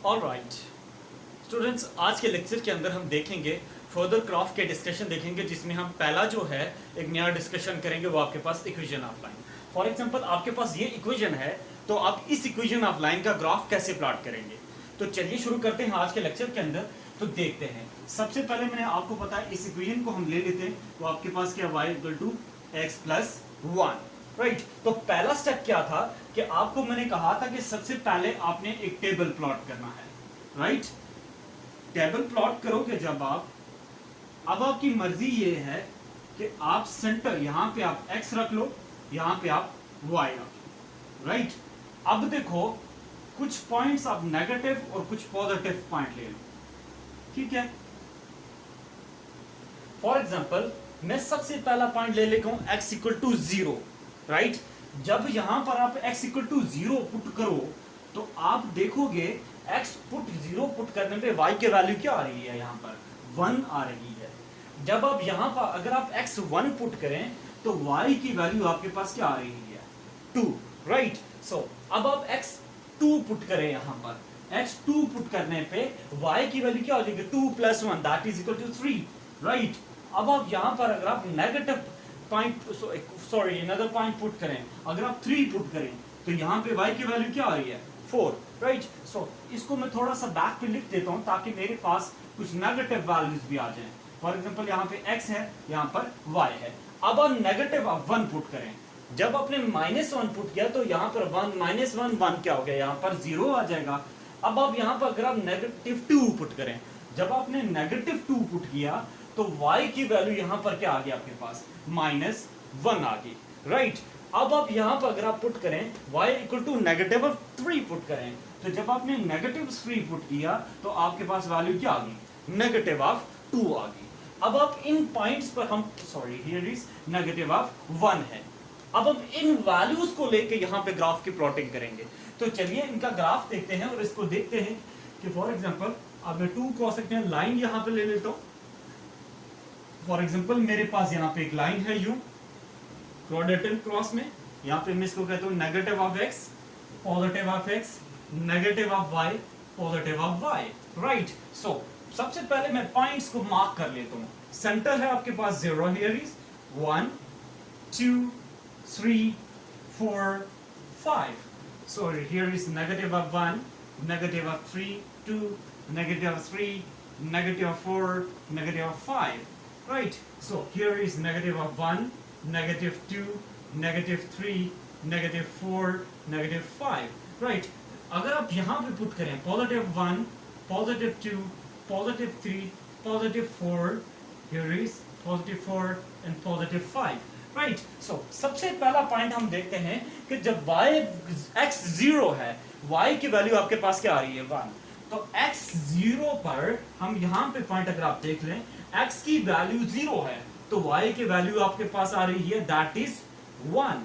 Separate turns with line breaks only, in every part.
Alright students, आज के lecture के अंदर हम देखेंगे फर्दर ग्राफ के डिस्कशन देखेंगे, जिसमें हम पहला जो है एक नया डिस्कशन करेंगे वो आपके पास equation of line. For example आपके पास ये इक्वेशन है, तो आप इस इक्वेशन ऑफ लाइन का ग्राफ कैसे प्लॉट करेंगे। तो चलिए शुरू करते हैं आज के लेक्चर के अंदर। तो देखते हैं, सबसे पहले मैंने आपको बताया इस इक्वेशन को हम ले लेते हैं, तो आपके पास क्या y = x + 1, राइट। तो पहला स्टेप क्या था कि आपको मैंने कहा था कि सबसे पहले आपने एक टेबल प्लॉट करना है, राइट। टेबल प्लॉट करोगे जब आप, अब आपकी मर्जी ये है कि आप सेंटर यहां पे आप x रख लो, यहां पे आप y रख लो, राइट। अब देखो कुछ पॉइंट्स आप नेगेटिव और कुछ पॉजिटिव पॉइंट ले लो, ठीक है। फॉर एग्जाम्पल मैं सबसे पहला पॉइंट ले लेता हूं x = 0, राइट। जब यहां पर आप x = 0 पुट करो तो आप देखोगे x पुट 0 पुट करने पे y की वैल्यू क्या आ रही है, यहां पर 1 आ रही है। जब आप यहां पर अगर आप x 1 पुट करें तो y की वैल्यू आपके पास क्या आ रही है, 2, राइट। सो अब आप x 2 पुट करें, यहां पर x 2 पुट करने पे y की वैल्यू क्या हो जाएगी, 2 + 1 that is equal to 3, right. अब आप यहां पर अगर आप negative point another point put करें, अगर आप 3 पुट करें तो यहां पे y की वैल्यू क्या आ रही है, 4, राइट। सो इसको मैं थोड़ा सा बैक पे लिख देता हूं ताकि मेरे पास कुछ नेगेटिव वैल्यूज भी आ जाएं। फॉर एग्जांपल यहां पे x है, यहां पर y है। अब आप नेगेटिव 1 पुट करें, जब आपने -1 पुट किया तो यहां पर 1 क्या हो गया, यहां पर 0 आ जाएगा। अब आप यहां पर अगर आप -2 पुट करें, जब आपने -2 पुट किया तो y की वैल्यू यहां पर क्या आ गया आपके पास, -1 आ गई, राइट। अब आप यहां पर अगर आप पुट करें y = -3 पुट करें, तो जब आपने -3 पुट किया तो आपके पास वैल्यू क्या आ गई, -2 आ गई। अब आप इन पॉइंट्स पर हम हियर इज -1 है। अब हम इन वैल्यूज को लेके यहां पे ग्राफ की प्लॉटिंग करेंगे। तो चलिए इनका ग्राफ देखते हैं और इसको देखते हैं कि फॉर एग्जांपल अब मैं 2 क्रॉस सेक्शन लाइन यहां पे ले लेता हूं। फॉर एग्जांपल मेरे पास यहां पे एक लाइन है यू क्वाड्रेटिक क्रॉस में, यहां पे मैं इसको कहता हूं -(x), (x), -(y), (y), right. So सबसे पहले मैं पॉइंट्स को मार्क कर लेता हूं। सेंटर है आपके पास 0, here is 1 2 3 4 5। So here is -1, -3, 2, -3, -4, -5, right? So here is -1, -2, -3, -4, -5, right? अगर आप यहाँ पे पुट करें +1, +2, +3, +4, here is +4 and +5, right. So सबसे पहला पॉइंट हम देखते हैं कि जब x 0 है, y की वैल्यू आपके पास क्या आ रही है, 1। तो x 0 पर हम यहां पे पॉइंट अगर आप देख लें, x की वैल्यू 0 है तो y की वैल्यू आपके पास आ रही है दैट इज 1,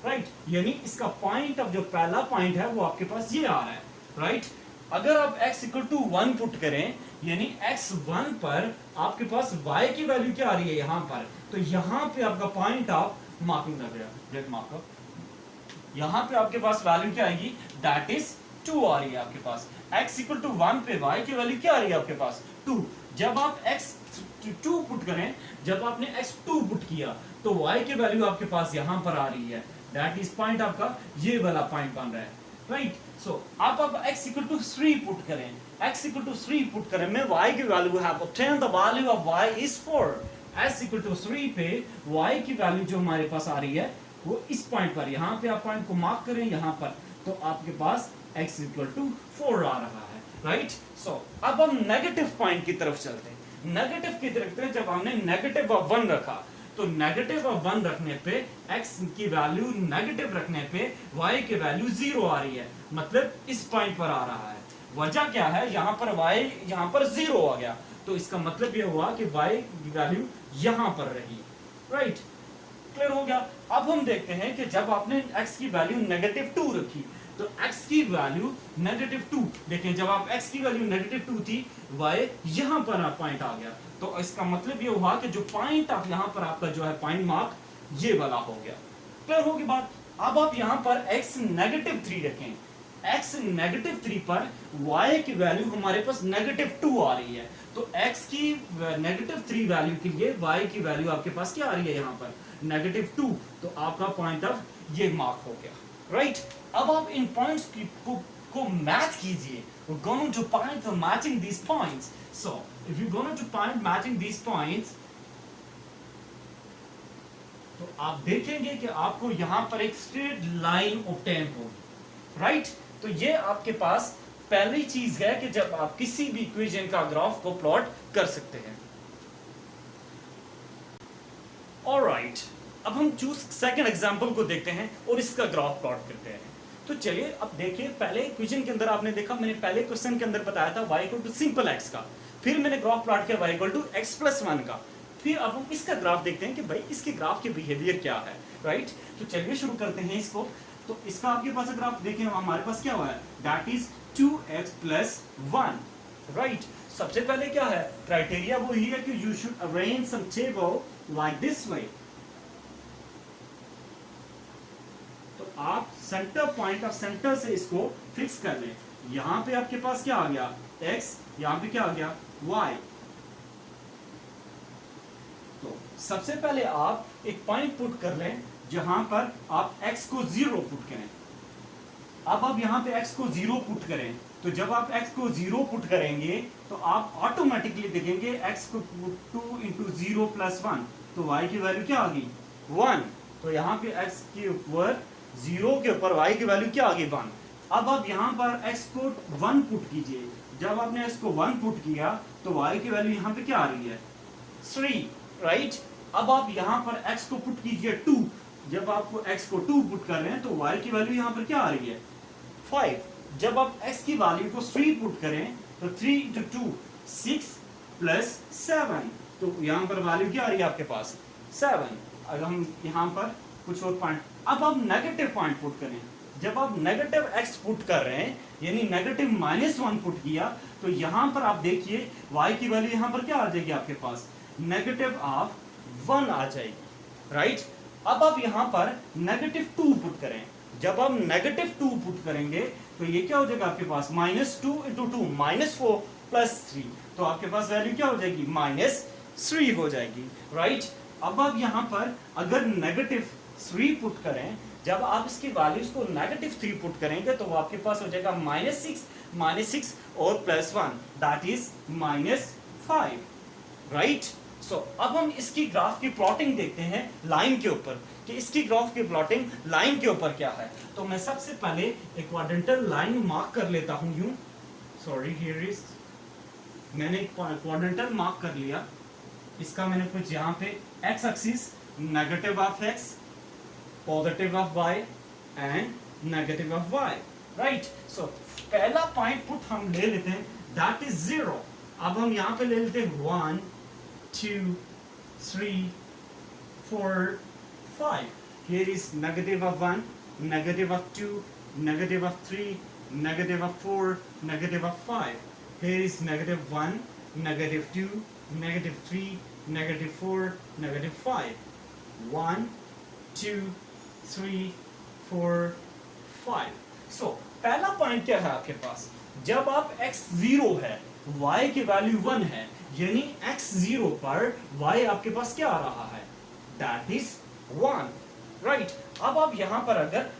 राइट। यानी इसका पॉइंट, अब जो पहला पॉइंट है वो आपके पास ये आ रहा है, राइट। अगर आप x = 1 पुट करें, यानी x 1 पर आपके पास y की वैल्यू क्या आ रही है यहां पर, तो यहां पे आपका पॉइंट ऑफ मार्किंग लग गया, गेट मार्कअप, यहां पे आपके पास वैल्यू क्या आएगी, दैट इज 2 आ रही है आपके पास। x = 1 पे y की वैल्यू क्या आ रही है आपके पास, 2। जब आप x 2 पुट करें, जब आपने x 2 पुट किया तो y की वैल्यू आपके पास यहां पर आ रही है, दैट इज पॉइंट आपका ये वाला पॉइंट बन रहा है, राइट। सो आप x = 3 पुट करें, x = 3 पुट करें, मैं y की वैल्यू है, obtain the value of y is 4। x = 3 पे y की वैल्यू जो हमारे पास आ रही है वो इस पॉइंट पर, यहां पे आप पॉइंट को मार्क करें यहां पर, तो आपके पास x = 4 आ रहा है, राइट। सो अब हम नेगेटिव पॉइंट की तरफ चलते हैं। नेगेटिव की तरफ जब हमने -1 रखा तो -1 रखने पे x की वैल्यू नेगेटिव रखने पे y की वैल्यू 0 आ रही है, मतलब इस पॉइंट पर आ रहा है। वजह क्या है, यहां पर y यहां पर 0 आ गया, तो इसका मतलब यह हुआ कि y की वैल्यू यहां पर रही, राइट। क्लियर हो गया। अब हम देखते हैं कि जब आपने x की वैल्यू -2 रखी तो x की वैल्यू -2, देखें जब आप x की वैल्यू -2 थी, y यहां पर पॉइंट आ गया, तो इसका मतलब ये हुआ कि जो पॉइंट आप यहां पर आपका जो है पॉइंट मार्क ये वाला हो गया। क्लियर होगी बात। अब आप यहां पर x -3 रखें, x -3 पर y की वैल्यू हमारे पास -2 आ रही है, तो x की -3 वैल्यू के लिए y की वैल्यू आपके पास क्या आ रही है यहाँ पर -2, तो आपका पॉइंट अब ये मार्क हो गया, राइट। अब आप इन पॉइंट्स को मैच कीजिए, we're going to find the matching these points. So if you're going to find matching these points, तो आप देखेंगे कि आपको यहां पर एक स्ट्रेट लाइन ऑब्टेन होगी, राइट। तो ये आपके पास पहली चीज है कि जब आप किसी भी इक्वेशन का ग्राफ को प्लॉट कर सकते हैं। ऑलराइट, अब हम चूज सेकंड एग्जांपल को देखते हैं और इसका ग्राफ प्लॉट करते हैं। तो चलिए अब देखिए, पहले इक्वेशन के अंदर आपने देखा, मैंने पहले क्वेश्चन के अंदर बताया था y equal to simple x का, फिर मैंने ग्राफ प्लॉट किया y equal to x plus 1 का। फिर अब हम इसका ग्राफ देखते हैं कि भाई इसके ग्राफ के बिहेवियर क्या है, राइट। तो चलिए शुरू करते हैं इसको। तो इसका आपके पास ग्राफ देखें, हमारे पास क्या हुआ है, that is 2x plus 1, right. सबसे पहले क्या है, क्राइटेरिया वो ही है कि you should arrange some table like this way. तो आप सेंटर पॉइंट ऑफ सेंटर से इसको फिक्स कर लें। यहां पे आपके पास क्या आ गया, x, यहां पे क्या आ गया, y। तो सबसे पहले आप एक पॉइंट पुट कर लें जहां पर आप x को 0 पुट करें। अब आप यहां पे x को 0 पुट करें, तो जब आप x को 0 पुट करेंगे तो आप ऑटोमेटिकली देखेंगे x को 2 इंटू 0 प्लस 1, तो y की वैल्यू क्या आ गई, 1। तो यहाँ पे x के ऊपर 0 के ऊपर y की वैल्यू क्या आ गई, 1। अब आप यहाँ पर x को 1 पुट कीजिए। जब आपने x को 1 पुट किया तो y की वैल्यू यहाँ पे क्या आ रही है, 3, राइट। अब आप यहाँ पर x को पुट कीजिए 2। जब आप x को 2 पुट कर रहे हैं तो y की वैल्यू यहाँ पर क्या आ रही है, 5। जब आप x की वैल्यू को 3 पुट करें तो 3 इंटू 2 6 प्लस 7, तो यहाँ पर वैल्यू क्या आ रही है आपके पास, 7। अगर हम यहाँ पर कुछ और पॉइंट, अब आप नेगेटिव पॉइंट पुट करें। जब आप नेगेटिव x पुट कर रहे हैं, यानी नेगेटिव -1 पुट किया, तो यहाँ पर आप देखिए y की वैल्यू यहाँ पर क्या आ जाएगी आपके पास, नेगेटिव ऑफ 1 आ जाएगी, राइट। अब आप यहाँ पर नेगेटिव 2 पुट करें। जब आप नेगेटिव 2 पुट करेंगे तो ये क्या हो जाएगा आपके पास, -2 इंटू 2 -4 प्लस 3, तो आपके पास वैल्यू क्या हो जाएगी, -3 हो जाएगी, राइट। अब आप यहाँ पर अगर नेगेटिव 3 पुट करें, जब आप इसकी वैल्यूज को नेगेटिव 3 पुट करेंगे तो वो आपके पास हो जाएगा -6 और प्लस 1, दैट इज -5, राइट। सो अब हम इसकी ग्राफ की प्लॉटिंग देखते हैं लाइन के ऊपर, कि इसकी ग्राफ की प्लॉटिंग लाइन के ऊपर क्या है। तो मैं सबसे पहले एक क्वाड्रेंटल लाइन मार्क कर लेता हूं यूं, सॉरी हियर इज, मैंने एक क्वाड्रेंटल मार्क कर लिया। इसका मैंने कुछ यहाँ पे x axis negative of x, positive of y and negative of y, right. So पहला पॉइंट पुट हम ले लेते हैं, दैट इज 0। अब हम यहाँ पे ले लेते हैं 1 2 3 4 5। Here is negative of 1, negative of 2, negative of 3, negative of 4, negative of 5. Here is negative 1, negative 2, negative 3, negative 4, negative 5. 1 2 3 4 5. So पहला पॉइंट क्या है आपके पास, जब आप x 0 है, y की वैल्यू 1 है, यानी x 0 पर y आपके पास क्या आ रहा है, दैट इज 1, राइट। अब आप यहां पर अगर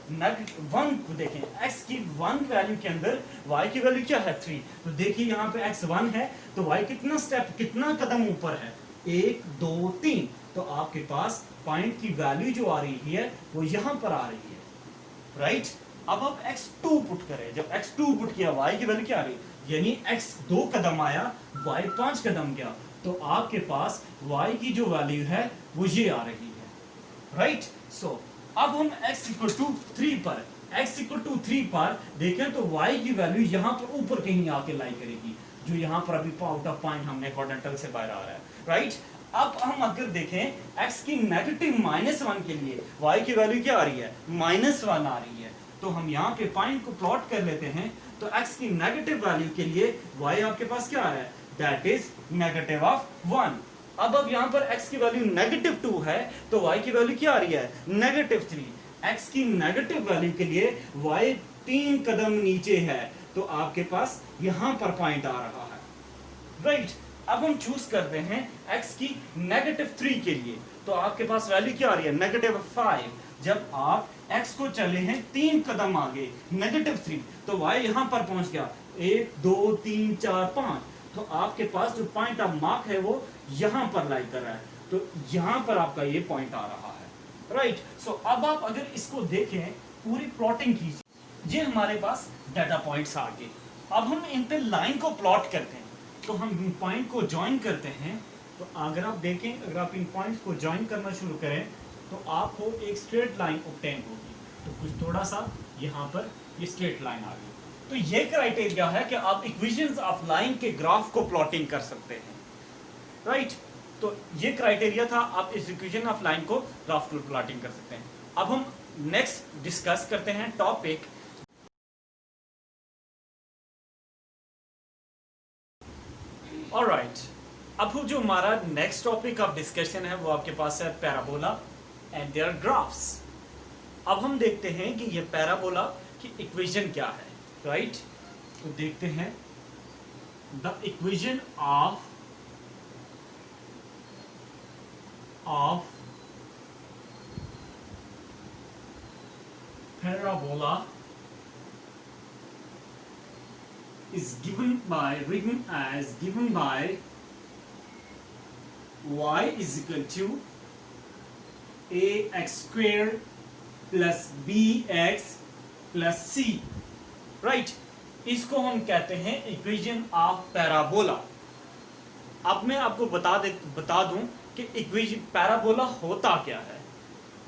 1 को देखें, x की 1 वैल्यू के अंदर y की वैल्यू क्या है, 3, तो देखिए यहां पे x 1 है तो y कितना स्टेप, कितना कदम ऊपर है, 1 2 3, तो आपके पास पॉइंट की वैल्यू जो आ रही है वो यहां पर आ रही है, राइट। अब आप x2 पुट करें, जब x2 पुट किया y की वैल्यू क्या आ रही, यानी x 2 कदम आया, y 5 कदम गया, तो आपके पास y की जो वैल्यू है वो ये आ रही है, राइट। सो अब हम x इक्वल टू 3 पर, x इक्वल टू 3 पर देखें तो y की वैल्यू यहाँ पर ऊपर कहीं आके लाई करेगी, जो यहाँ पर अभी आउट ऑफ पॉइंट हमने क्वाड्रेंटल से बाहर आ रहा है, राइट। अब हम अगर देखें x की नेगेटिव -1 के लिए y की वैल्यू क्या आ रही है, -1 आ रही है, तो हम यहाँ पे पॉइंट को प्लॉट कर लेते हैं। तो x की नेगेटिव वैल्यू के लिए y आपके पास क्या आ रहा है, दैट इज नेगेटिव ऑफ 1। अब यहाँ पर x की वैल्यू नेगेटिव 2 है तो y की वैल्यू क्या आ रही है, नेगेटिव 3। x की नेगेटिव वैल्यू के लिए y 3 कदम नीचे है तो आपके पास यहां पर पॉइंट आ रहा है, राइट। अब हम चूज करते हैं x की -3 के लिए, तो आपके पास वैल्यू क्या आ रही है -5। जब आप x को चले हैं 3 कदम आगे -3, तो y यहां पर पहुंच गया 1 2 3 4 5, तो आपके पास जो पॉइंट ऑफ मार्क है वो यहां पर लाई कर रहा है, तो यहां पर आपका ये पॉइंट आ रहा है, राइट। सो अब आप अगर इसको देखें, पूरी प्लॉटिंग कीजिए, ये हमारे पास डाटा पॉइंट्स आ गए। अब हम इन पे लाइन को प्लॉट करते हैं, तो हम पॉइंट को ज्वाइन करते हैं। तो अगर आप देखें, अगर आप इन पॉइंट्स को ज्वाइन करना शुरू करें तो आपको एक स्ट्रेट लाइन ऑब्टेन होगी। तो कुछ थोड़ा सा यहाँ पर ये स्ट्रेट लाइन आ गई। तो ये क्राइटेरिया है कि आप इक्वेशंस ऑफ लाइन के ग्राफ को प्लॉटिंग कर सकते हैं, राइट। तो ये क्राइटेरिया था, आप इस इक्वेशन ऑफ लाइन को ग्राफ को प्लॉटिंग कर सकते हैं। अब हम नेक्स्ट डिस्कस करते हैं टॉपिक ऑलराइट। अब जो हमारा नेक्स्ट टॉपिक ऑफ डिस्कशन है वो आपके पास है पैराबोला एंड देयर ग्राफ्स। अब हम देखते हैं कि ये पैराबोला की इक्वेशन क्या है, राइट। तो देखते हैं the equation of parabola is written as given by y is equal to ax square plus bx plus c, right। इसको हम कहते हैं इक्वेशन ऑफ पैराबोला। अब मैं आपको बता दूं कि इक्वेशन पैराबोला होता क्या है।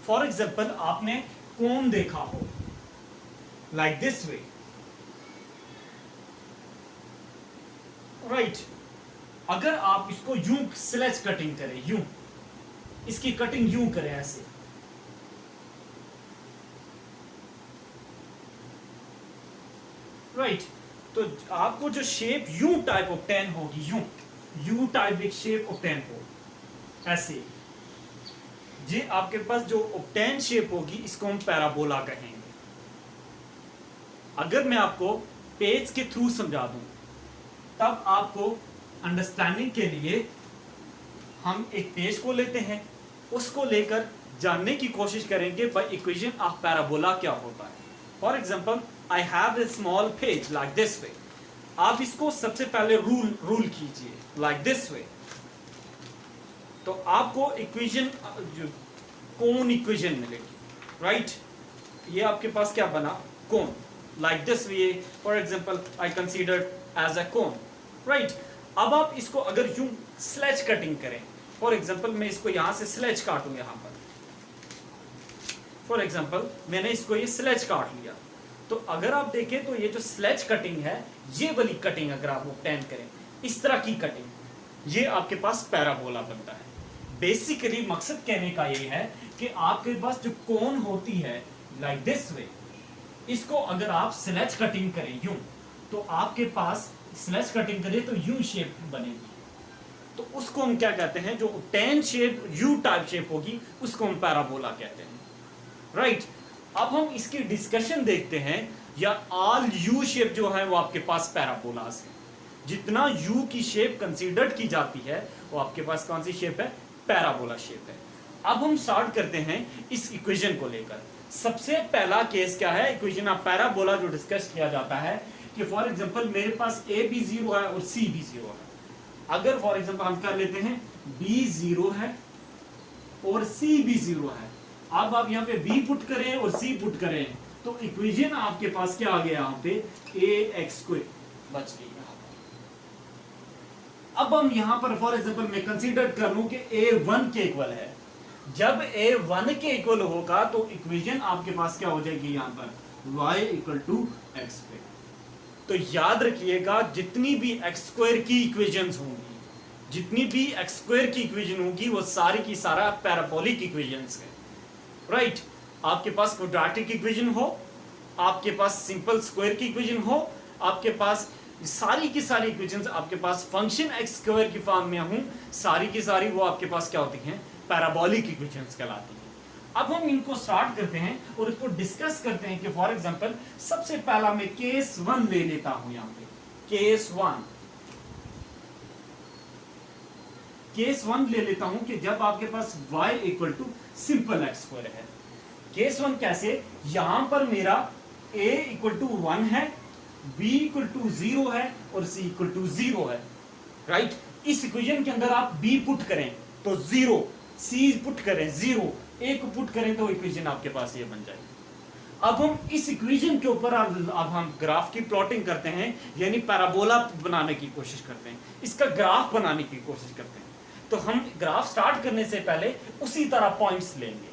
फॉर एग्जांपल, आपने कोन देखा हो लाइक दिस वे, राइट। अगर आप इसको यूं स्लेज कटिंग करें, यूं इसकी कटिंग यूं करें ऐसे, राइट, तो आपको जो शेप यू टाइप ऑब्टेन होगी, यू टाइप एक शेप ऑब्टेन हो ऐसे, ये आपके पास जो ऑब्टेन शेप होगी इसको हम पैराबोला कहेंगे। अगर मैं आपको पेज के थ्रू समझा दूं, तब आपको अंडरस्टैंडिंग के लिए हम एक पेज को लेते हैं, उसको लेकर जानने की कोशिश करेंगे भाई इक्वेशन ऑफ पैराबोला क्या होता है। For example, I have a small page like this वे। आप इसको सबसे पहले रूल कीजिए लाइक दिस वे, तो आपको इक्वेशन कोन इक्वेशन मिलेगी, राइट। ये आपके पास क्या बना, cone like this way. For example, I consider as a cone, right. अब आप इसको अगर यूं स्लेज कटिंग करें, फॉर एग्जांपल मैं इसको यहां से स्लेज काटूं, यहां पर फॉर एग्जांपल मैंने इसको ये स्लेज काट लिया, तो अगर आप देखें तो ये जो स्लेज कटिंग है, ये वाली कटिंग अगर आप ऑब्टेन करें, इस तरह की कटिंग, ये आपके पास पैराबोला बनता है। बेसिकली मकसद कहने का ये है कि आपके पास जो कोन होती है लाइक दिस वे, इसको अगर आप स्लेज कटिंग करें यूं, तो आपके पास स्लेज कटिंग करें तो यू शेप बनेगी, तो उसको हम क्या कहते हैं, जो ten shape you type shape होगी उसको हम पैराबोला कहते हैं, राइट। अब हम इसकी डिस्कशन देखते हैं, या ऑल यू शेप जो है वो आपके पास पैराबोलास है। जितना यू की शेप कंसीडर्ड की जाती है वो आपके पास कौन सी शेप है, पैराबोला शेप है। अब हम स्टार्ट करते हैं इस इक्वेशन को लेकर। सबसे पहला केस क्या है, इक्वेशन ऑफ पैराबोला जो डिस्कस किया जाता है कि फॉर एग्जांपल मेरे पास ए भी 0 है और सी भी 0 है। अगर फॉर एग्जांपल हम कर लेते हैं बी 0 है और सी भी 0 है, अब आप यहाँ पे बी पुट करें और सी पुट करें, तो इक्वेशन आपके पास क्या आ गया, यहाँ पे ax² बच गई। अब हम यहाँ पर फॉर एग्जांपल मैं कंसीडर कर लूं कि a 1 के इक्वल है। जब a 1 के इक्वल होगा तो इक्वेशन आपके पास क्या हो जाएगी, यहाँ पर y = x²। तो याद रखिएगा, जितनी भी x² की इक्वेशंस होंगी, जितनी भी x² की इक्वेशन होगी, वो सारी की सारा पैराबोलिक इक्वेशंस है, राइट। आपके पास क्वाड्रेटिक इक्वेशन हो, आपके पास सिंपल स्क्वायर की इक्वेशन हो, आपके पास सारी की सारी इक्वेशंस आपके पास फंक्शन x² की फॉर्म में हूं, सारी की सारी वो आपके पास क्या होती हैं, पैराबोलिक इक्वेशंस कहलाती हैं। अब हम इनको स्टार्ट करते हैं और इसको डिस्कस करते हैं कि फॉर एग्जांपल सबसे पहला मैं केस 1 ले लेता हूं। यहां पे केस 1 ले लेता हूं कि जब आपके पास y equal to simple x square है। केस 1 कैसे, यहां पर मेरा a इक्वल टू 1 है, b इक्वल टू 0 है और c इक्वल टू 0 है, राइट। इस इक्वेशन के अंदर आप b पुट करें तो 0, c पुट करें 0, a को पुट करें तो इक्वेशन आपके पास ये बन जाएगी। अब हम इस इक्वेशन के ऊपर अब हम ग्राफ की प्लॉटिंग करते हैं, यानी पैराबोला बनाने की कोशिश करते हैं, इसका ग्राफ बनाने की कोशिश करते हैं। तो हम ग्राफ स्टार्ट करने से पहले उसी तरह पॉइंट्स लेंगे,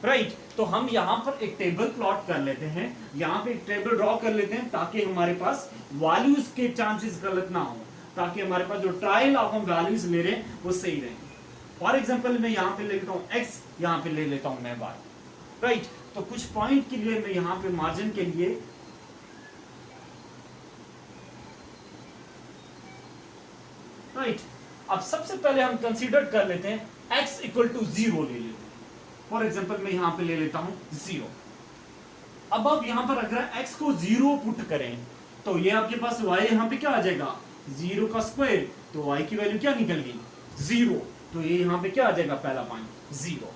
राइट। तो हम यहां पर एक टेबल प्लॉट कर लेते हैं, यहां पे एक टेबल ड्रॉ कर लेते हैं ताकि हमारे पास वैल्यूज के चांसेस गलत ना हो, ताकि हमारे पास जो ट्रायल ऑफ हम वैल्यूज ले रहे हैं वो सही रहे। फॉर एग्जांपल मैं यहां पे ले लेता हूं x, यहां पे ले लेता हूं मैं y, राइट। तो कुछ पॉइंट के लिए मैं यहां पे मार्जिन के लिए राइट अब सबसे पहले हम कंसीडर कर लेते हैं x इक्वल टू 0 ले लेते हैं। फॉर एग्जांपल मैं यहां पे ले लेता हूं 0। अब आप यहां पर अगर x को 0 पुट करें तो ये आपके पास y यहां पे क्या आ जाएगा, 0 का स्क्वायर, तो y की वैल्यू क्या निकल गई 0, तो ये यहां पे क्या आ जाएगा, पहला पॉइंट 0।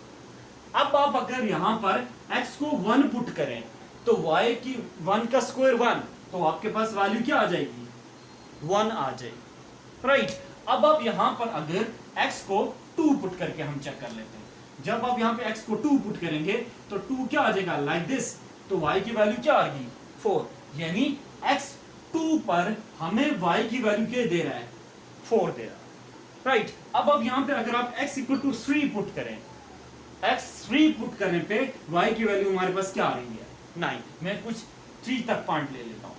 अब आप अगर यहां पर x को 1 पुट करें तो y की 1 का स्क्वायर 1, तो आपके पास वैल्यू क्या आ जाएगी 1 आ जाएगी, राइट। अब आप यहां पर अगर x को 2 पुट करके हम चेक कर लेते हैं। जब आप यहां पे x को 2 पुट करेंगे तो 2 क्या आ जाएगा लाइक दिस, तो y की वैल्यू क्या आ गई 4, यानी x 2 पर हमें y की वैल्यू क्या दे रहा है 4 दे रहा है, राइट। अब यहां पे अगर आप x इक्वल टू 3 पुट करें, x 3 पुट करने पे y की वैल्यू हमारे पास क्या आ रही है 9। मैं कुछ 3 तक पॉइंट ले लेता हूं।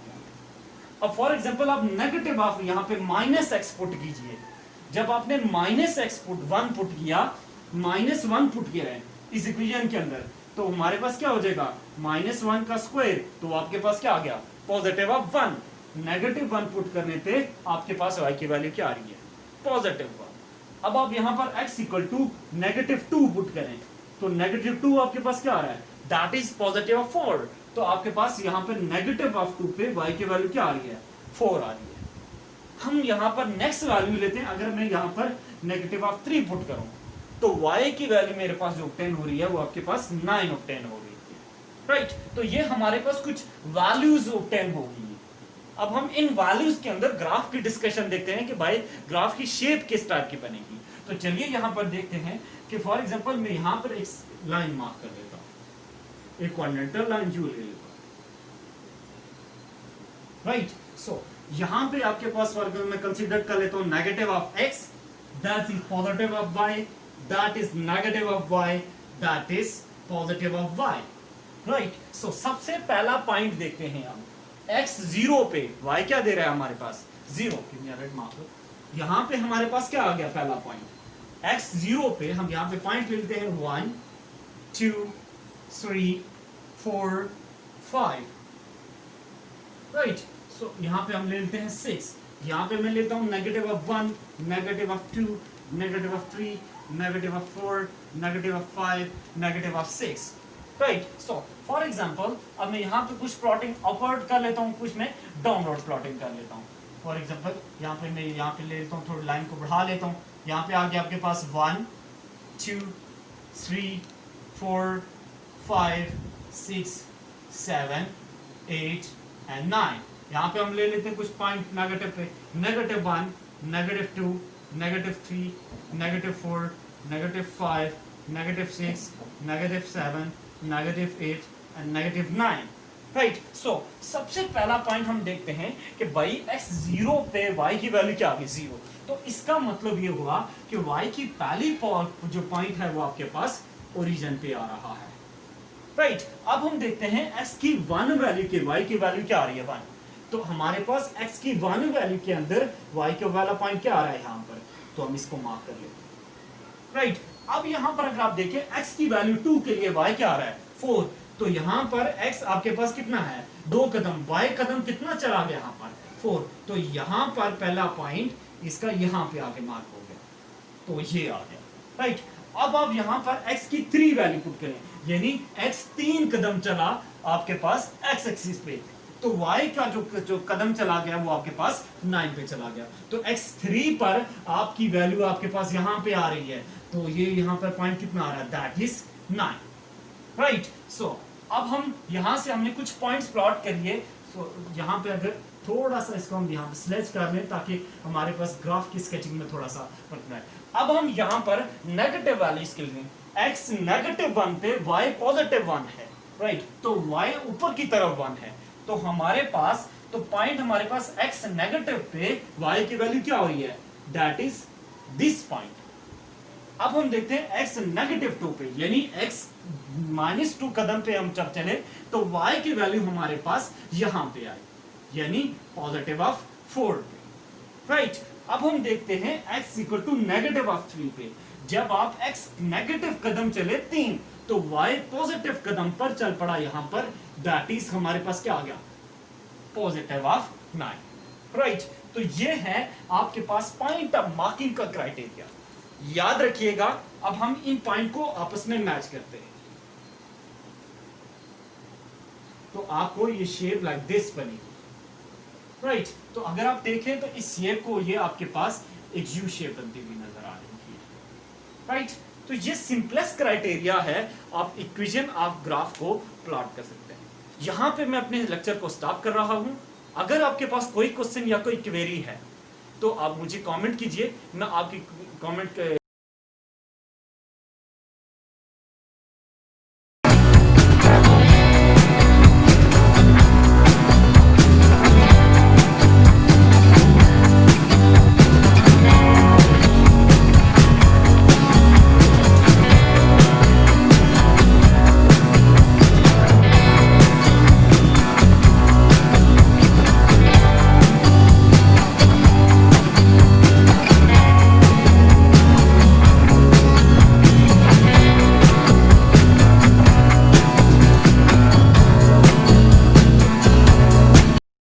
अब फॉर एग्जांपल आप नेगेटिव ऑफ यहां पे माइनस एक्स पुट कीजिए। जब आपने माइनस एक्स पुट 1 पुट किया, -1 पुट किया है इस इक्वेशन के अंदर, तो हमारे पास क्या हो जाएगा -1 का स्क्वायर, तो आपके पास क्या आ गया पॉजिटिव ऑफ 1। नेगेटिव 1 पुट करने पे आपके पास y की वैल्यू क्या आ रही है पॉजिटिव 1। अब आप यहां पर x इक्वल टू -2 पुट करें तो -2 आपके पास क्या आ रहा है, दैट इज पॉजिटिव ऑफ 4, तो आपके पास यहां पर -2 पे y की वैल्यू क्या आ रही है 4 आ रही है। हम यहां पर नेक्स्ट वैल्यू लेते हैं, अगर मैं यहां पर -3 पुट करूं तो y की वैल्यू मेरे पास जो ऑब्टेन हो रही है वो आपके पास 9 ऑब्टेन हो रही है, राइट। तो ये हमारे पास कुछ वैल्यूज ऑब्टेन होगी। अब हम इन वैल्यूज के अंदर ग्राफ की डिस्कशन देखते हैं कि भाई ग्राफ की शेप किस टाइप की बनेगी। तो चलिए यहां पर देखते हैं कि फॉर एग्जांपल मैं यहां पर एक लाइन मार्क कर देता हूं, एक क्वाड्रेंटल लाइन जो ले लेता हूं, राइट। सो यहां पे आपके पास फॉर एग्जांपल मैं कंसीडर कर लेता हूं negative of x, that is positive of y, that is negative of y, that is positive of y, right. So सबसे पहला पॉइंट देखते हैं हम x 0 पे y क्या दे रहा है हमारे पास 0, रेड मार्क। यहां पे हमारे पास क्या आ गया पहला पॉइंट x 0 पे, हम यहां पे पॉइंट लेते हैं 1 2 3 4 5, राइट। सो यहां पे हम ले लेते हैं 6। यहां पे मैं लेता हूं negative of 1, negative of 2, negative of 3, negative of 4, negative of 5, negative of 6, right. So for example अब मैं यहां पे कुछ प्लॉटिंग अपवर्ड कर लेता हूं, कुछ मैं डाउनवर्ड प्लॉटिंग कर लेता हूं। फॉर एग्जांपल यहां पे मैं यहां पे ले लेता हूं, थोड़ी लाइन को बढ़ा लेता हूं। यहां पे आ गया आपके पास 1 2 3 4 5 6 7 8 एंड 9। यहां पे हम ले लेते हैं कुछ पॉइंट नेगेटिव पे, -1, -2, -3, -4, -5, -6, -7, -8 एंड -9, राइट। सो सबसे पहला पॉइंट हम देखते हैं कि भाई x 0 पे y की वैल्यू क्या आ गई 0, तो इसका मतलब ये हुआ कि y की पहली जो पॉइंट है वो आपके पास ओरिजिन पे आ रहा है, राइट। अब हम देखते हैं x की 1 वैल्यू के y की वैल्यू क्या आ रही है 1, तो हमारे पास x की 1 वैल्यू के अंदर y का वाला पॉइंट क्या आ रहा है यहाँ पर, तो हम इसको मार्क कर लेते हैं, राइट। अब यहाँ पर अगर आप देखें x की वैल्यू 2 के लिए y क्या आ रहा है 4, तो यहाँ पर x आपके पास कितना है 2 कदम, y कदम कितना चला गया यहाँ पर 4, तो यहाँ पर पहला पॉइंट इसका यहाँ पे आके मार्क हो गया, तो ये आ गया, राइट। अब आप यहां पर x की 3 वैल्यू पुट करें, यानी x 3 कदम चला आपके पास x एक्सिस पे, तो y का जो कदम चला गया वो आपके पास 9 पे चला गया। तो x3 पर आपकी वैल्यू आपके पास यहां पे आ रही है, तो ये यहां पर पॉइंट कितना आ रहा है, दैट इज 9, राइट। सो अब हम यहां से हमने कुछ पॉइंट्स प्लॉट करिए। सो यहां पे अगर थोड़ा सा इसको हम यहां पे स्लेच कर लें ताकि हमारे पास ग्राफ की स्केचिंग में थोड़ा सा फर्क है। अब हम यहां पर नेगेटिव वैल्यूज के लिए x नेगेटिव 1 पे y पॉजिटिव 1 है, राइट, तो y ऊपर की तरफ 1 है, तो हमारे पास तो पॉइंट हमारे पास x नेगेटिव पे y की वैल्यू क्या हो रही है, दैट इज दिस पॉइंट। अब हम देखते हैं x नेगेटिव 2 पे, यानी x -2 कदम पे हम जब चले तो y की वैल्यू हमारे पास यहां पे आई, यानी पॉजिटिव ऑफ 4 पे, राइट। अब हम देखते हैं x equal to negative of 3 पे, जब आप x नेगेटिव कदम चले 3 तो y पॉजिटिव कदम पर चल पड़ा यहां पर, दैट इज हमारे पास क्या आ गया, पॉजिटिव ऑफ 9, राइट। तो ये है आपके पास पॉइंट ऑफ मार्किंग का क्राइटेरिया, याद रखिएगा। अब हम इन पॉइंट को आपस में मैच करते हैं, तो आपको ये शेप लाइक दिस बनेगी, राइट। तो अगर आप देखें तो इस शेप को ये आपके पास एक यू शेप बनती हुई नजर आ रही है, राइट। तो ये सिंपलेस्ट क्राइटेरिया है, आप इक्वेशन ऑफ ग्राफ को प्लॉट कर सकते हैं। यहां पे मैं अपने लेक्चर को स्टॉप कर रहा हूं। अगर आपके पास कोई क्वेश्चन या कोई क्वेरी है तो आप मुझे कमेंट कीजिए, मैं आपकी कमेंट